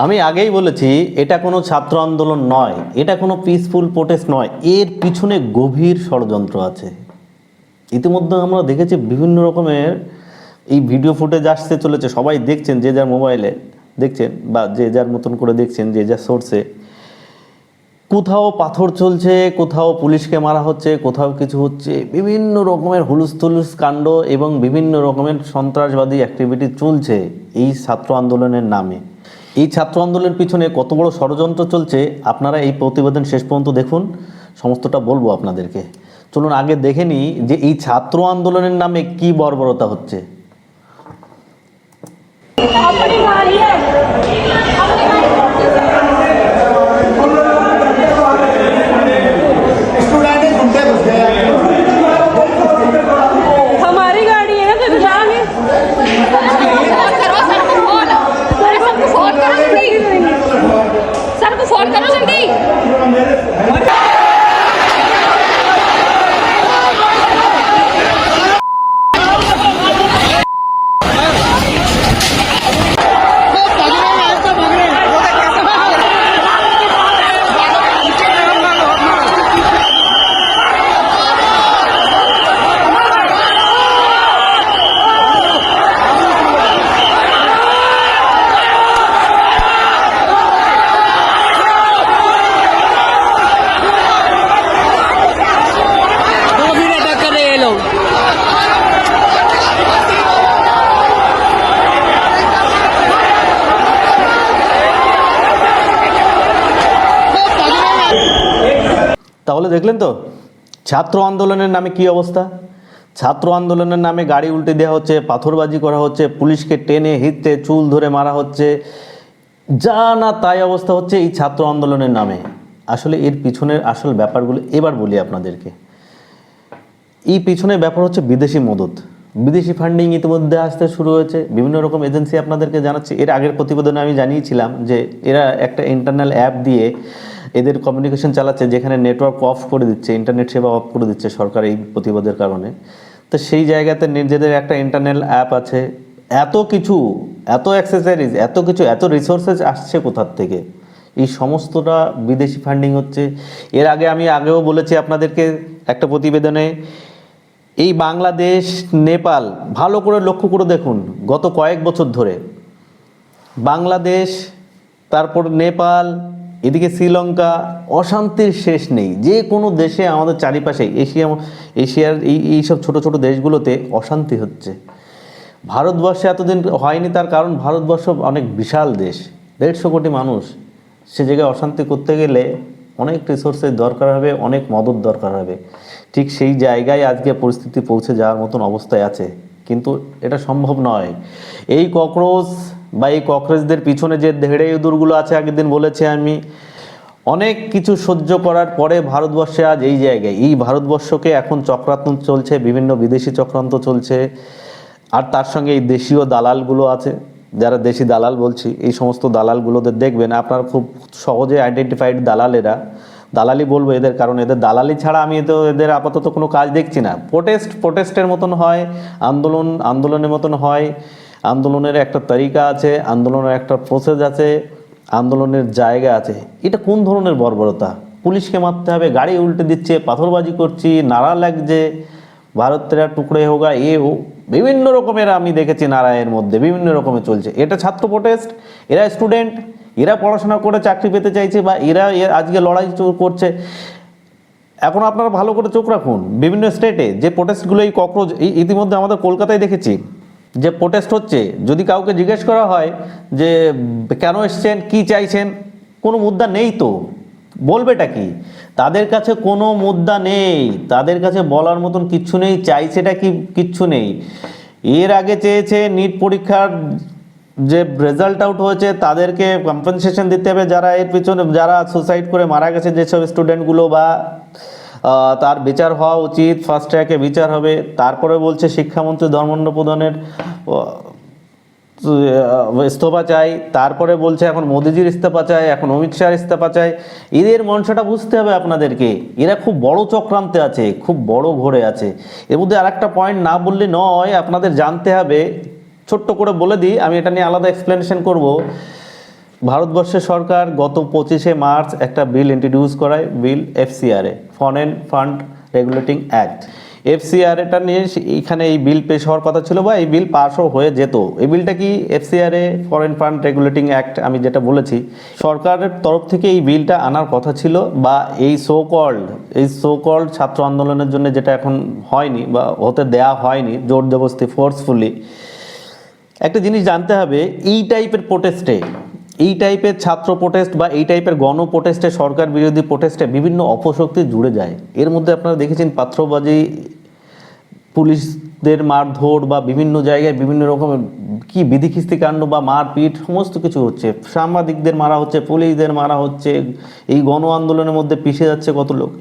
আমি আগেই বলেছি এটা কোনো ছাত্র আন্দোলন নয়, এটা কোনো পিসফুল প্রোটেস্ট নয়, এর পিছনে গভীর ষড়যন্ত্র আছে। ইতিমধ্যে আমরা দেখেছি বিভিন্ন রকমের এই ভিডিও ফুটেজ আসতে চলেছে, সবাই দেখছেন, যে যার মোবাইলে দেখছেন বা যে যার মতন করে দেখছেন, যে যার সোর্সে। কোথাও পাথর চলছে, কোথাও পুলিশকে মারা হচ্ছে, কোথাও কিছু হচ্ছে, বিভিন্ন রকমের হুলুস থুলুস কাণ্ড এবং বিভিন্ন রকমের সন্ত্রাসবাদী অ্যাক্টিভিটি চলছে এই ছাত্র আন্দোলনের নামে। এই ছাত্র আন্দোলনের পিছনে কত বড় ষড়যন্ত্র চলছে আপনারা এই প্রতিবেদন শেষ পর্যন্ত দেখুন, সমস্তটা বলবো আপনাদেরকে। চলুন আগে দেখে নিই যে এই ছাত্র আন্দোলনের নামে কি বর্বরতা হচ্ছে। তাহলে দেখলেন তো ছাত্র আন্দোলনের নামে কি অবস্থা। ছাত্র আন্দোলনের নামে গাড়ি উল্টে দেওয়া হচ্ছে, পাথরবাজি করা হচ্ছে, পুলিশকে টেনে হিঁচড়ে চুল ধরে মারা হচ্ছে, যা না তাই অবস্থা হচ্ছে এই ছাত্র আন্দোলনের নামে। আসলে এর পিছনের আসল ব্যাপারগুলো এবার বলি আপনাদেরকে। এই পিছনের ব্যাপার হচ্ছে বিদেশি মদত, বিদেশি ফান্ডিং ইতিমধ্যে আসতে শুরু হয়েছে। বিভিন্ন রকম এজেন্সি আপনাদেরকে জানাচ্ছি, এর আগের প্রতিবেদনে আমি জানিয়েছিলাম যে এরা একটা ইন্টারনাল অ্যাপ দিয়ে এদের কমিউনিকেশন চালাচ্ছে, যেখানে নেটওয়ার্ক অফ করে দিচ্ছে, ইন্টারনেট সেবা অফ করে দিচ্ছে সরকার এই প্রতিবাদের কারণে। তো সেই জায়গাতে নিজেদের একটা ইন্টারনাল অ্যাপ আছে। এত কিছু, এত অ্যাক্সেসরিজ, এত কিছু, এত রিসোর্সেস আসছে কোথার থেকে? এই সমস্তটা বিদেশি ফান্ডিং হচ্ছে। এর আগে আমি আগেও বলেছি আপনাদেরকে একটা প্রতিবেদনে, এই বাংলাদেশ, নেপাল, ভালো করে লক্ষ্য করে দেখুন, গত কয়েক বছর ধরে বাংলাদেশ, তারপর নেপাল, এদিকে শ্রীলঙ্কা, অশান্তির শেষ নেই। যে কোনো দেশে আমাদের চারিপাশে এশিয়ার এইসব ছোট ছোট দেশগুলোতে অশান্তি হচ্ছে। ভারতবর্ষে এতদিন হয়নি, তার কারণ ভারতবর্ষ অনেক বিশাল দেশ, 150 কোটি মানুষ। সে জায়গায় অশান্তি করতে গেলে অনেক রিসোর্সের দরকার হবে, অনেক মদত দরকার হবে। ঠিক সেই জায়গায় আজকে পরিস্থিতি পৌঁছে যাওয়ার মতন অবস্থায় আছে, কিন্তু এটা সম্ভব নয়। এই ককরোচ বা এই ককরোচদের পিছনে যে ধেড়ে ইঁদুরগুলো আছে, আগের দিন বলেছি আমি, অনেক কিছু সহ্য করার পরে ভারতবর্ষে আজ এই জায়গায়। এই ভারতবর্ষকে এখন চক্রান্ত চলছে, বিভিন্ন বিদেশি চক্রান্ত চলছে, আর তার সঙ্গে এই দেশীয় দালালগুলো আছে, যারা দেশি দালাল বলছি, এই সমস্ত দালালগুলোদের দেখবেন আপনার খুব সহজে আইডেন্টিফাইড দালাল এরা। দালালি বলবো এদের, কারণ এদের দালালি ছাড়া আমি তো এদের আপাতত কোনো কাজ দেখছি না। প্রোটেস্টের মতন হয়, আন্দোলনের মতন হয়। আন্দোলনের একটা তরিকা আছে, আন্দোলনের একটা প্রসেস আছে, আন্দোলনের জায়গা আছে। এটা কোন ধরনের বর্বরতা? পুলিশকে মারতে হবে, গাড়ি উল্টে দিচ্ছে, পাথরবাজি করছি, নারা লাগছে, ভারত তেরা টুকরে হোগা, বিভিন্ন রকমের আমি দেখেছি নারায়ের মধ্যে বিভিন্ন রকমের চলছে। এটা ছাত্র প্রোটেস্ট, এরা স্টুডেন্ট, এরা পড়াশোনা করে চাকরি পেতে চাইছে, বা এরা আজকে লড়াই করছে। এখন আপনারা ভালো করে চোখ রাখুন, বিভিন্ন স্টেটে যে প্রোটেস্টগুলো, এই ককরোচ, ইতিমধ্যে আমাদের কলকাতায় দেখেছি যে প্রোটেস্ট হচ্ছে। যদি কাউকে জিজ্ঞেস করা হয় যে কেন এসছেন, কি চাইছেন, কোনো মুদ্রা নেই তো বলবেটা কি? তাদের কাছে কোনো মুদ্রা নেই, তাদের কাছে বলার মতন কিচ্ছু নেই, চাইছেটা কি কিচ্ছু নেই। এর আগে চেয়েছে নিট পরীক্ষার যে রেজাল্ট আউট হয়েছে তাদেরকে কম্পেনসেশন দিতে হবে, যারা এর পিছনে, যারা সুসাইড করে মারা গেছে যেসব স্টুডেন্টগুলো, বা তার বিচার হওয়া উচিত, ফার্স্ট ট্র্যাকে বিচার হবে। তারপরে বলছে শিক্ষামন্ত্রী ধর্মেন্দ্র প্রধানের ইস্তফা চাই। তারপরে বলছে এখন মোদিজির ইস্তফা চাই, এখন অমিত শাহর ইস্তফা চাই। এদের মনসাটা বুঝতে হবে আপনাদেরকে, এরা খুব বড় চক্রান্তে আছে, খুব বড় ঘোরে আছে। এর মধ্যে আর একটা পয়েন্ট না বললে নয়, আপনাদের জানতে হবে। ছোট্ট করে বলে দিই, আমি এটা নিয়ে আলাদা এক্সপ্লেনেশন করব। ভারতবর্ষের সরকার গত 25শে মার্চ একটা বিল ইন্ট্রোডিউস করায়, বিল এফসিআরএ, ফরেন ফান্ড রেগুলেটিং অ্যাক্ট। এফসিআরএটা নিয়ে এখানে এই বিল পেশ হওয়ার কথা ছিল বা এই বিল পাসও হয়ে যেত। এই বিলটা কি? এফসিআরএ, ফরেন ফান্ড রেগুলেটিং অ্যাক্ট, আমি যেটা বলেছি, সরকারের তরফ থেকে এই বিলটা আনার কথা ছিল, বা এই সো কল্ড ছাত্র আন্দোলনের জন্য যেটা এখন হয়নি বা হতে দেয়া হয়নি, জোর জবরদস্তি, ফোর্সফুলি। একটা জিনিস জানতে হবে, এই টাইপের প্রোটেস্টে, এই টাইপের ছাত্র প্রোটেস্ট বা এই টাইপের গণ প্রোটেস্টে, সরকার বিরোধী প্রোটেস্টে বিভিন্ন অপশক্তি জুড়ে যায়। এর মধ্যে আপনারা দেখেছেন পাথরবাজি, পুলিশদের মারধর, বা বিভিন্ন জায়গায় বিভিন্ন রকমের কি বিধিখিস্তি কাণ্ড বা মারপিট সমস্ত কিছু হচ্ছে। সাংবাদিকদের মারা হচ্ছে, পুলিশদের মারা হচ্ছে, এই গণ আন্দোলনের মধ্যে পিছিয়ে যাচ্ছে কত লোক।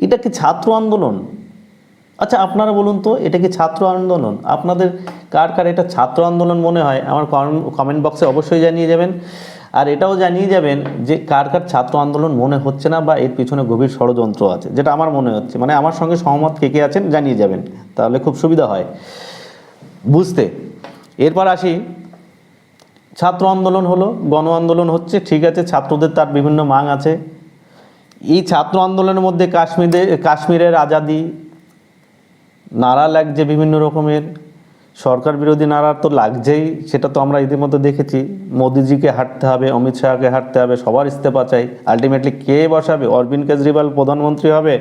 এটা কি ছাত্র আন্দোলন? আচ্ছা আপনারা বলুন তো, এটা কি ছাত্র আন্দোলন? আপনাদের কার কার এটা ছাত্র আন্দোলন মনে হয় আমার কমেন্ট বক্সে অবশ্যই জানিয়ে যাবেন। আর এটাও জানিয়ে যাবেন যে কার কার ছাত্র আন্দোলন মনে হচ্ছে না, বা এর পিছনে গভীর ষড়যন্ত্র আছে, যেটা আমার মনে হচ্ছে। মানে আমার সঙ্গে সহমত কে কে আছেন জানিয়ে যাবেন, তাহলে খুব সুবিধা হয় বুঝতে। এরপর আসি, ছাত্র আন্দোলন হলো, গণ আন্দোলন হচ্ছে, ঠিক আছে, ছাত্রদের তার বিভিন্ন মাং আছে। এই ছাত্র আন্দোলনের মধ্যে কাশ্মীরের আজাদি নারা লাগছে, বিভিন্ন রকমের সরকার বিরোধী নারা তো লাগছেই, সেটা তো আমরা ইতিমধ্যে দেখেছি। মোদিজিকে হাঁটতে হবে, অমিত শাহকে হাঁটতে হবে, সবার ইস্তফা চাই। আলটিমেটলি কে বসাবে? অরবিন্দ কেজরিওয়াল প্রধানমন্ত্রী হবে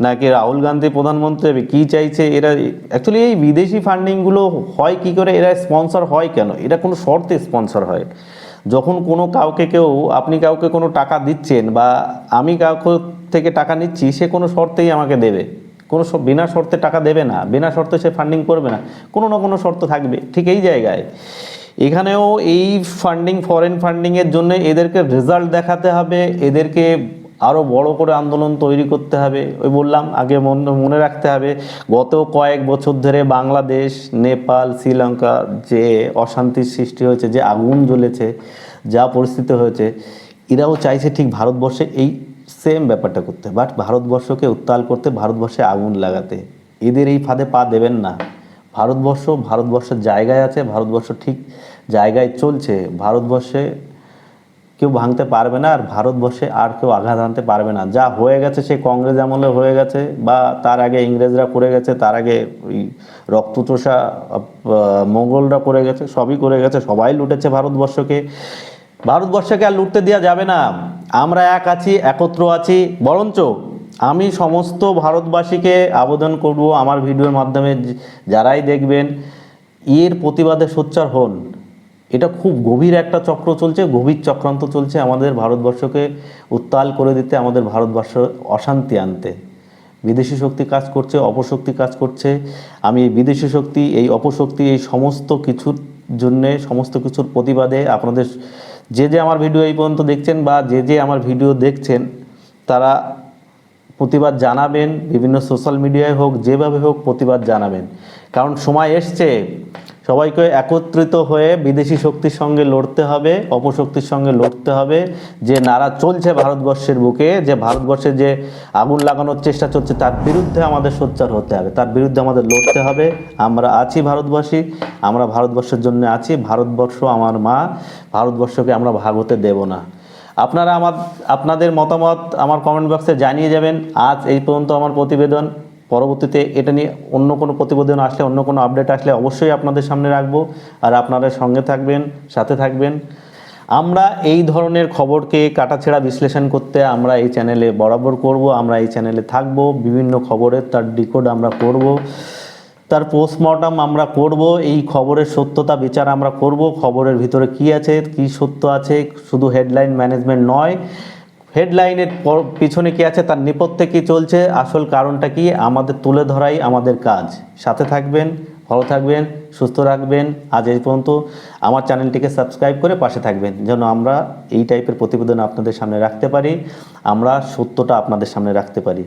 নাকি রাহুল গান্ধী প্রধানমন্ত্রী হবে? কী চাইছে এরা? অ্যাকচুয়ালি এই বিদেশি ফান্ডিংগুলো হয় কি করে? এরা স্পন্সর হয় কেন? এরা কোনো শর্তে স্পন্সর হয়? যখন কোনো আপনি কাউকে কোনো টাকা দিচ্ছেন, বা আমি কাউকে থেকে টাকা নিচ্ছি, সে কোনো শর্তেই আমাকে দেবে, কোনো বিনা শর্তে টাকা দেবে না, বিনা শর্তে সে ফান্ডিং করবে না, কোনো না কোনো শর্ত থাকবে। ঠিক এই জায়গায় এখানেও এই ফরেন ফান্ডিংয়ের জন্য এদেরকে রেজাল্ট দেখাতে হবে, এদেরকে আরও বড় করে আন্দোলন তৈরি করতে হবে। ওই বললাম আগে, মনে রাখতে হবে গত কয়েক বছর ধরে বাংলাদেশ, নেপাল, শ্রীলঙ্কা যে অশান্তির সৃষ্টি হয়েছে, যে আগুন জ্বলেছে, যা পরিস্থিতি হয়েছে, এরাও চাইছে ঠিক ভারতবর্ষে এই সেম ব্যাপারটা করতে, বাট ভারতবর্ষকে উত্তাল করতে, ভারতবর্ষে আগুন লাগাতে। এদের এই ফাঁদে পা দেবেন না। ভারতবর্ষের জায়গায় আছে, ভারতবর্ষ ঠিক জায়গায় চলছে, ভারতবর্ষে কেউ ভাঙতে পারবে না, আর ভারতবর্ষে আর কেউ আঘাত আনতে পারবে না। যা হয়ে গেছে সে কংগ্রেস আমলে হয়ে গেছে, বা তার আগে ইংরেজরা করে গেছে, তার আগে ওই রক্তচোষা মোগলরা করে গেছে, সবই করে গেছে, সবাই লুটেছে ভারতবর্ষকে। ভারতবর্ষকে আর লুটতে দেওয়া যাবে না। আমরা এক আছি, একত্র আছি। বরঞ্চ আমি সমস্ত ভারতবাসীকে আবেদন করব, আমার ভিডিওর মাধ্যমে যারাই দেখবেন, এর প্রতিবাদে সোচ্চার হন। এটা খুব গভীর একটা চক্র চলছে, গভীর চক্রান্ত চলছে আমাদের ভারতবর্ষকে উত্তাল করে দিতে, আমাদের ভারতবর্ষ অশান্তি আনতে। বিদেশি শক্তি কাজ করছে, অপশক্তি কাজ করছে। আমি এই বিদেশি শক্তি, এই অপশক্তি, এই সমস্ত কিছুর জন্যে, সমস্ত কিছুর প্রতিবাদে আপনাদের যে আমার ভিডিও এই পর্যন্ত দেখছেন, বা যে আমার ভিডিও দেখছেন, তারা প্রতিবাদ জানাবেন, বিভিন্ন সোশ্যাল মিডিয়ায় হোক, যেভাবে হোক প্রতিবাদ জানাবেন। কারণ সময় এসছে সবাইকে একত্রিত হয়ে বিদেশি শক্তির সঙ্গে লড়তে হবে, অপশক্তির সঙ্গে লড়তে হবে। যে নারা চলছে ভারতবর্ষের বুকে, যে ভারতবর্ষে যে আগুন লাগানোর চেষ্টা চলছে, তার বিরুদ্ধে আমাদের সোচ্চার হতে হবে, তার বিরুদ্ধে আমাদের লড়তে হবে। আমরা আছি ভারতবাসী, আমরা ভারতবর্ষের জন্য আছি। ভারতবর্ষ আমার মা, ভারতবর্ষকে আমরা ভাগ হতে দেব না। আপনারা আপনাদের মতামত আমার কমেন্ট বক্সে জানিয়ে যাবেন। আজ এই পর্যন্ত আমার প্রতিবেদন। পরবর্তীতে এটা নিয়ে অন্য কোনো প্রতিবেদন আসলে, অন্য কোনো আপডেট আসলে অবশ্যই আপনাদের সামনে রাখবো। আর আপনারা সঙ্গে থাকবেন, সাথে থাকবেন। আমরা এই ধরনের খবরকে কাটাছেঁড়া বিশ্লেষণ করতে আমরা এই চ্যানেলে বরাবর করব, আমরা এই চ্যানেলে থাকব। বিভিন্ন খবরের তার ডিকোড আমরা করব, তার পোস্টমর্টম আমরা করব, এই খবরের সত্যতা বিচার আমরা করব। খবরের ভিতরে কি আছে, কি সত্য আছে, শুধু হেডলাইন ম্যানেজমেন্ট নয়, হেডলাইনের পিছনে কি আছে, তার নেপথ্যে কী চলছে, আসল কারণটা কি, আমাদের তুলে ধরাই আমাদের কাজ। সাথে থাকবেন, ভালো থাকবেন, সুস্থ রাখবেন। আজ এই পর্যন্ত। আমার চ্যানেলটিকে সাবস্ক্রাইব করে পাশে থাকবেন, যেন আমরা এই টাইপের প্রতিবেদন আপনাদের সামনে রাখতে পারি, আমরা সত্যটা আপনাদের সামনে রাখতে পারি।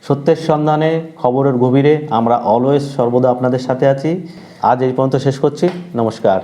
সত্যের সন্ধানে, খবরের গভীরে আমরা অলওয়েজ সর্বদা আপনাদের সাথে আছি। আজ এই পর্যন্ত শেষ করছি। নমস্কার।